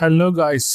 Hello guys,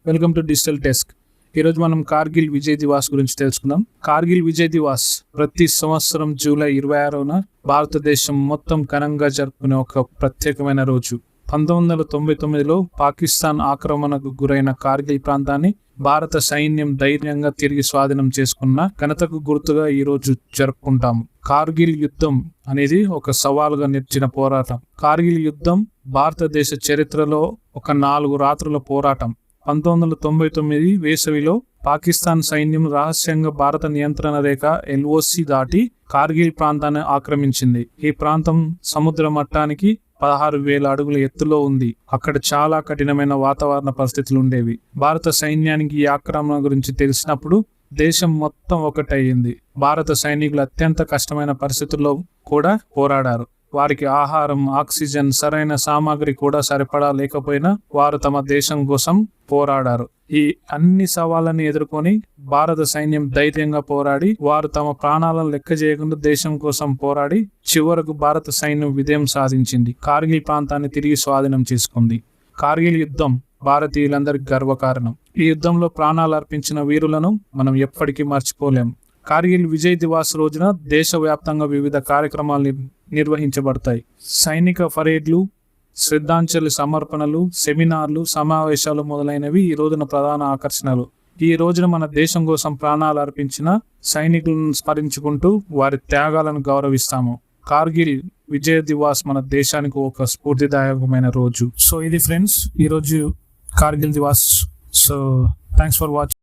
welcome to digital desk. ఈరోజు మనం కార్గిల్ విజయ్ దివాస్ గురించి తెలుసుకుందాం. కార్గిల్ విజయ్ దివాస్ ప్రతి సంవత్సరం జూలై 26న భారతదేశం మొత్తం ఘనంగా జరుపుకునే ఒక ప్రత్యేకమైన రోజు. 1999లో పాకిస్తాన్ ఆక్రమణకు గురైన కార్గిల్ ప్రాంతాన్ని భారత సైన్యం ధైర్యంగా తిరిగి స్వాధీనం చేసుకున్న ఘనతకు గుర్తుగా ఈ రోజు జరుపుకుంటాము. కార్గిల్ యుద్ధం అనేది ఒక సవాలుగా నిలిచిన పోరాటం. కార్గిల్ యుద్ధం భారతదేశ చరిత్రలో ఒక 4 రాత్రుల పోరాటం. 1999 వేసవిలో పాకిస్తాన్ సైన్యం రహస్యంగా భారత నియంత్రణ రేఖ LOC దాటి కార్గిల్ ప్రాంతాన్ని ఆక్రమించింది. ఈ ప్రాంతం సముద్ర మట్టానికి 16,000 అడుగుల ఎత్తులో ఉంది. అక్కడ చాలా కఠినమైన వాతావరణ పరిస్థితులు ఉండేవి. భారత సైన్యానికి ఈ ఆక్రమణ గురించి తెలిసినప్పుడు దేశం మొత్తం ఒకటయ్యింది. భారత సైనికులు అత్యంత కష్టమైన పరిస్థితుల్లో కూడా పోరాడారు. వారికి ఆహారం, ఆక్సిజన్, సరైన సామాగ్రి కూడా సరిపడా లేకపోయినా వారు తమ దేశం కోసం పోరాడారు. ఈ అన్ని సవాళ్ళని ఎదుర్కొని భారత సైన్యం ధైర్యంగా పోరాడి వారు తమ ప్రాణాలను లెక్క చేయకుండా దేశం కోసం పోరాడి చివరకు భారత సైన్యం విజయం సాధించింది. కార్గిల్ ప్రాంతాన్ని తిరిగి స్వాధీనం చేసుకుంది. కార్గిల్ యుద్ధం భారతీయులందరికీ గర్వకారణం. ఈ యుద్ధంలో ప్రాణాలు అర్పించిన వీరులను మనం ఎప్పటికీ మర్చిపోలేం. కార్గిల్ విజయ్ దివాస్ రోజున దేశవ్యాప్తంగా వివిధ కార్యక్రమాలు నిర్వహించబడతాయి. సైనిక పరేడ్లు, శ్రద్ధాంజలి సమర్పణలు, సెమినార్లు, సమావేశాలు మొదలైనవి ఈ రోజున ప్రధాన ఆకర్షణలు. ఈ రోజున మన దేశం కోసం ప్రాణాలు అర్పించిన సైనికులను స్మరించుకుంటూ వారి త్యాగాలను గౌరవిస్తాము. కార్గిల్ విజయ్ దివాస్ మన దేశానికి ఒక స్ఫూర్తిదాయకమైన రోజు. సో ఇది ఫ్రెండ్స్, ఈరోజు Kargil Diwas. So thanks for watching.